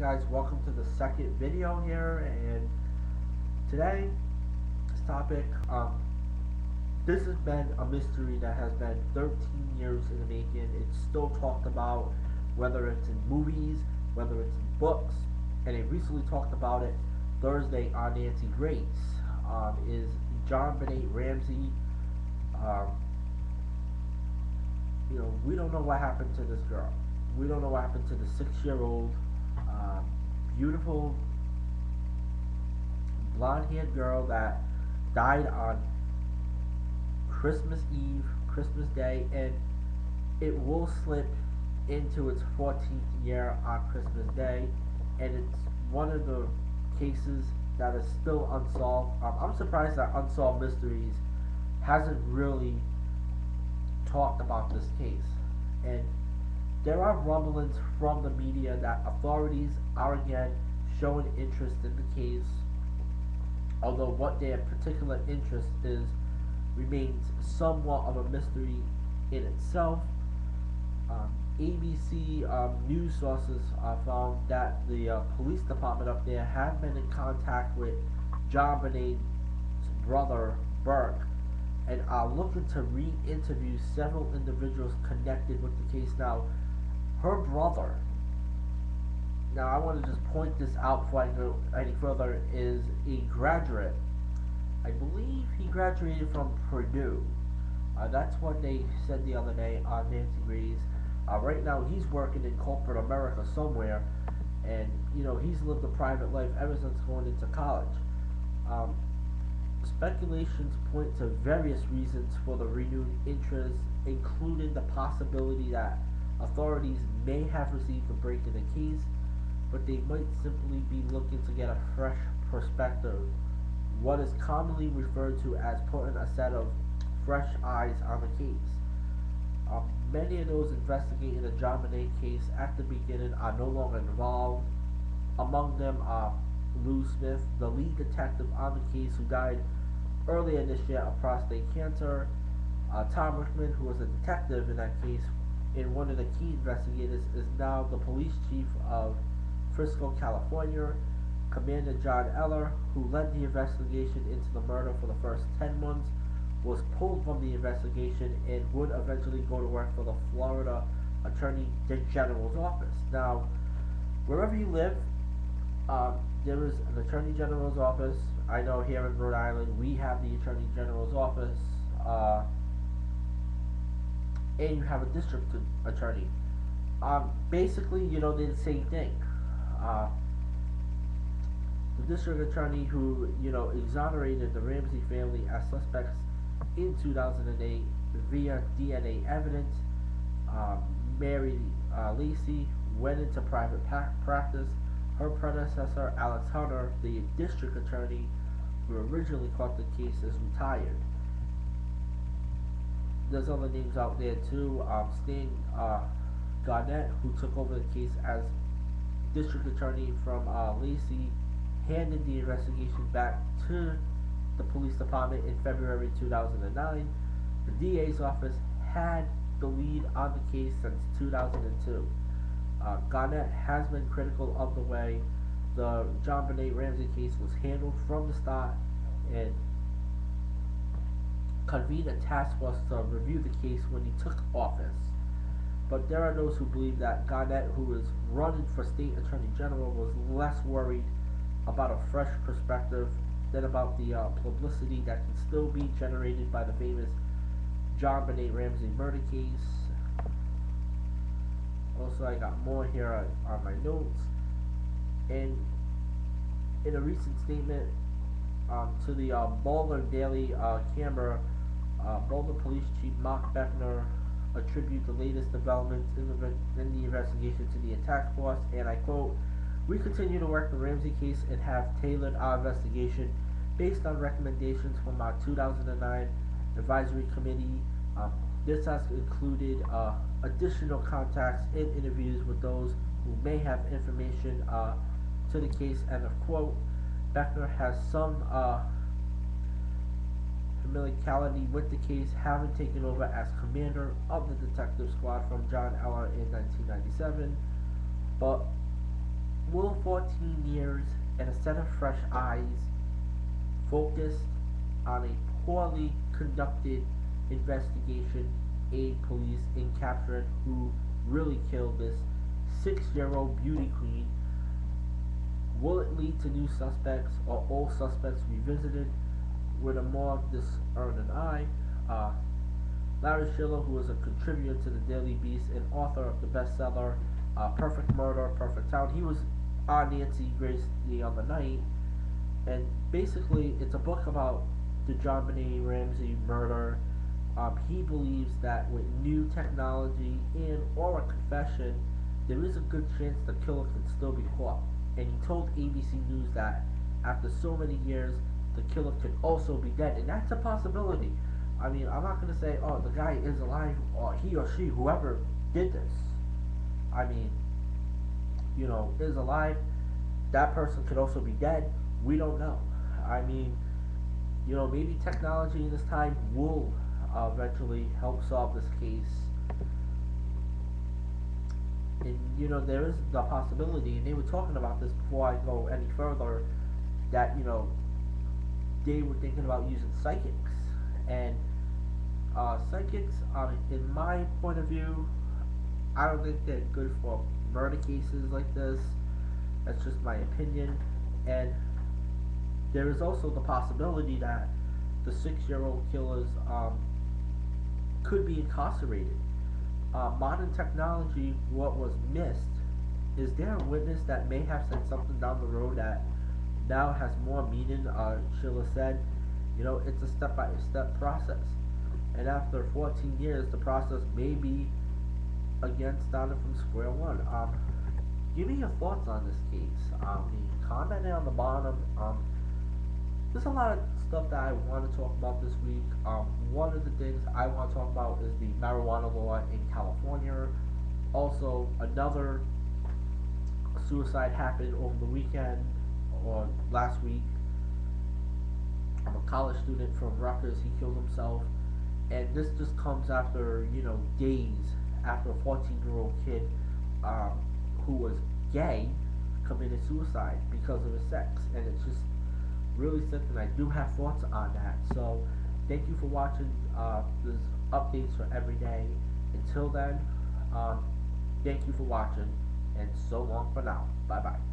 guys, welcome to the second video here, and today, this topic, this has been a mystery that has been 13 years in the making. It's still talked about, whether it's in movies, whether it's in books, and they recently talked about it Thursday on Nancy Grace. Is JonBenet Ramsey, we don't know what happened to this girl. We don't know what happened to the 6-year-old, beautiful, blonde-haired girl that died on Christmas Eve, Christmas Day, and it will slip into its 14th year on Christmas Day, and it's one of the cases that is still unsolved. I'm surprised that Unsolved Mysteries hasn't really talked about this case, and there are rumblings from the media that authorities are again showing interest in the case, although what their particular interest is remains somewhat of a mystery in itself. ABC news sources found that the police department up there have been in contact with JonBenet's brother Burke and are looking to re-interview several individuals connected with the case. Now, her brother, now I want to just point this out before I go any further, is a graduate. I believe he graduated from Purdue. That's what they said the other day on Nancy Grace. Right now he's working in corporate America somewhere, and he's lived a private life ever since going into college. Speculations point to various reasons for the renewed interest, including the possibility that authorities may have received a break in the case, but they might simply be looking to get a fresh perspective, what is commonly referred to as putting a set of fresh eyes on the case. Many of those investigating the JonBenet case at the beginning are no longer involved. Among them are Lou Smith, the lead detective on the case who died earlier this year of prostate cancer, Tom Rickman, who was a detective in that case, and one of the key investigators is now the police chief of Frisco, California. Commander John Eller, who led the investigation into the murder for the first 10 months, was pulled from the investigation and would eventually go to work for the Florida Attorney General's office. Now, wherever you live, there is an Attorney General's office. I know here in Rhode Island we have the Attorney General's office, and you have a district attorney. Basically, they're the same thing. The district attorney who, exonerated the Ramsey family as suspects in 2008 via DNA evidence, Mary Lacey went into private practice. Her predecessor, Alex Hunter, the district attorney who originally caught the case, is retired. There's other names out there too. Stan Garnett, who took over the case as district attorney from Lacey, handed the investigation back to the police department in February 2009. The DA's office had the lead on the case since 2002. Garnett has been critical of the way the JonBenet Ramsey case was handled from the start and convened a task force to review the case when he took office. But there are those who believe that Garnett, who is running for state attorney general, was less worried about a fresh perspective than about the publicity that can still be generated by the famous JonBenet Ramsey murder case. Also, I got more here on my notes. And in a recent statement to the Boulder Daily Camera, Boulder Police Chief Mark Beckner attributed the latest developments in the investigation to the attack force, and I quote, "We continue to work the Ramsey case and have tailored our investigation based on recommendations from our 2009 advisory committee. This has included additional contacts and interviews with those who may have information to the case," and of quote. Beckner has some familiarity with the case, having taken over as commander of the detective squad from John Eller in 1997. But will 14 years and a set of fresh eyes focused on a poorly conducted investigation aid police in capturing who really killed this 6-year-old beauty queen? Will it lead to new suspects or old suspects revisited with a more discerning eye? Uh, Larry Schiller, who is a contributor to the Daily Beast and author of the bestseller Perfect Murder, Perfect Town, he was on Nancy Grace the other night, and basically it's a book about the JonBenet Ramsey murder. He believes that with new technology and or a confession, there is a good chance the killer can still be caught. And he told ABC News that after so many years, the killer could also be dead, and that's a possibility. I mean, I'm not gonna say, oh, the guy is alive, or he or she, whoever did this, I mean, is alive. That person could also be dead. We don't know. I mean, maybe technology in this time will eventually help solve this case. And there is the possibility, and they were talking about this before I go any further, that they were thinking about using psychics. And psychics, in my point of view, I don't think they're good for murder cases like this. That's just my opinion. And there is also the possibility that the 6-year-old killers could be incarcerated. Modern technology, what was missed, is there a witness that may have said something down the road that now has more meaning? Sheila said, it's a step-by-step process. And after 14 years, the process may be again starting from square one. Give me your thoughts on this case. Comment on the bottom. There's a lot of stuff that I want to talk about this week. One of the things I want to talk about is the marijuana law in California. Also, another suicide happened over the weekend or last week. I'm a college student from Rutgers. He killed himself, and this just comes after days after a 14-year-old kid who was gay committed suicide because of his sex, and it's just really sick, and I do have thoughts on that. So thank you for watching. There's updates for every day. Until then, thank you for watching, and so long for now. Bye bye.